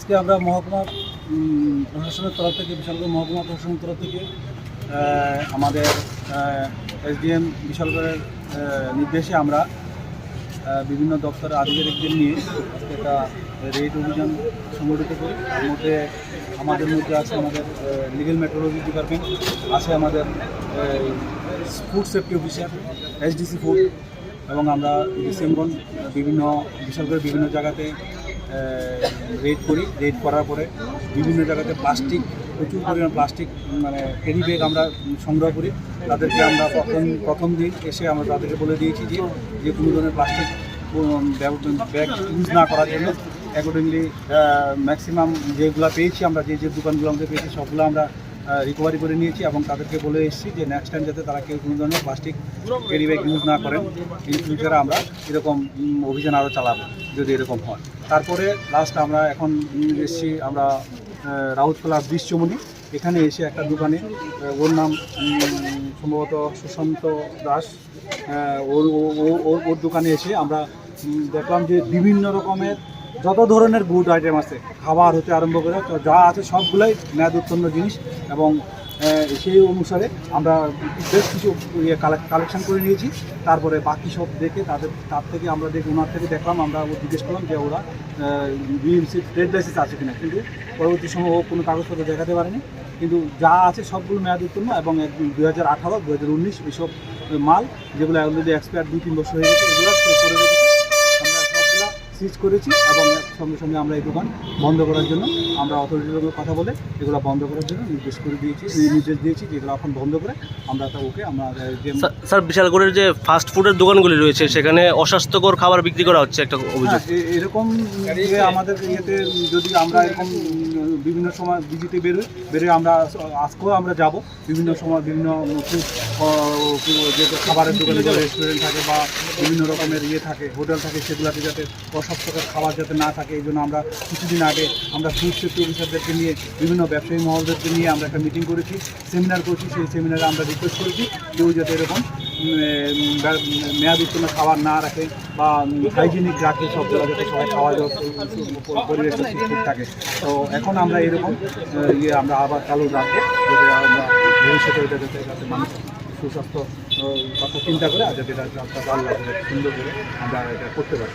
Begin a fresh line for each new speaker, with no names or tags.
আজকে আমরা মহকুমা প্রশাসনের তরফ থেকে, বিশালগড় মহকুমা প্রশাসনের তরফ থেকে আমাদের এসডিএম বিশালগড়ের নির্দেশে আমরা বিভিন্ন দপ্তরের আধিকারিকদের নিয়ে আজকে একটা রেড অভিযান সংগঠিত করি। আমাদের মধ্যে আছে আমাদের লিগ্যাল মেট্রোলজি ডিপার্টমেন্ট, আছে আমাদের food safety officer, SDC food, এবং আমরা ডিসেম্বর বিশালগড়ের বিভিন্ন জায়গাতে রেড করি। রেড করার পরে বিভিন্ন জায়গাতে প্রচুর পরিমাণ প্লাস্টিক ক্যারি ব্যাগ আমরা সংগ্রহ করি। তাদেরকে আমরা প্রথম দিন এসে আমরা তাদেরকে বলে দিয়েছি যে কোনো ধরনের প্লাস্টিক ব্যাগ ইউজ না করার জন্য। অ্যাকর্ডিংলি ম্যাক্সিমাম যেগুলো পেয়েছি আমরা, যে দোকানগুলো আমাদের পেয়েছি সবগুলো আমরা রিকভারি করে নিয়েছি এবং তাদেরকে বলে এসেছি যে নেক্সট টাইম যাতে তারা কেউ কোনো ধরনের প্লাস্টিক ক্যারি ব্যাগ ইউজ না করেন। ইন ফিউচারে আমরা এরকম অভিযান আরও চালাবো যদি এরকম হয়। তারপরে লাস্ট আমরা এখন এসেছি আমরা রাউতকলা বৃষ্যমণি, এখানে এসে একটা দোকানে, ওর নাম সম্ভবত সুশান্ত দাস, ওর দোকানে এসে আমরা দেখলাম যে বিভিন্ন রকমের যত ধরনের গুড আইটেম আছে, খাবার হতে আরম্ভ করে যা আছে সবগুলোই মেয়াদ উত্তীর্ণ জিনিস, এবং সেই অনুসারে আমরা বেশ কিছু কালেকশন করে নিয়েছি। তারপরে বাকি সব দেখে তার থেকে আমরা ওনার থেকে দেখলাম, আমরা জিজ্ঞেস করলাম যে ওরা বিএমসি ট্রেড লাইসেন্স আছে কিনা, কিন্তু পরবর্তী সময় ও কোনো কাগজপত্র দেখাতে পারেনি। কিন্তু যা আছে সবগুলো মেয়াদ উত্তীর্ণ, এবং 2018, 2019 এইসব মাল যেগুলো অলরেডি এক্সপায়ার 2-3 বছর হয়ে গেছে, এগুলো করে রেখেছি। আমরা সবগুলো সিজ করেছি এবং সঙ্গে সঙ্গে আমরা এই দোকান বন্ধ করার জন্য আমরা অথরিটির সঙ্গে কথা বলে এগুলো বন্ধ করার জন্য নির্দেশ দিয়েছি যে এগুলো এখন বন্ধ করে আমরা
স্যার, বিশালগড়ের যে ফাস্ট ফুডের দোকানগুলি রয়েছে সেখানে অস্বাস্থ্যকর খাবার বিক্রি করা হচ্ছে একটা অভিযোগ।
এরকম যে আমাদের ইয়েতে যদি আমরা এরকম বিভিন্ন সময় ভিজিটে বেরোই আমরা আজকেও আমরা যাব বিভিন্ন সময় বিভিন্ন যে খাবারের দোকানে, যে রেস্টুরেন্ট থাকে বা বিভিন্ন রকমের থাকে, হোটেল থাকে, সেগুলোতে যাতে অস্বাস্থ্যকর খাবার যাতে না থাকে, এই জন্য আমরা কিছুদিন আগে আমরা ফুড সেফটি অফিসারদেরকে নিয়ে, বিভিন্ন ব্যবসায়ী মহলদেরকে নিয়ে আমরা একটা মিটিং করেছি, সেমিনার করেছি। সেই সেমিনারে আমরা রিকোয়েস্ট করেছি কেউ যাতে এরকম মেয়াদ উত্তীর্ণ খাবার না রাখে বা হাইজেনিক রাখে, সব জায়গায় যাতে সবাই খাওয়া পরিবেশটা ঠিক থাকে। তো এখন আমরা এরকম আমরা আবার চালু রাখবো, যাতে আমরা ভবিষ্যতে যাতে মানুষ সুস্বাস্থ্য কথা চিন্তা করে আর যাতে এটা সুন্দর করে আমরা এটা করতে পারি।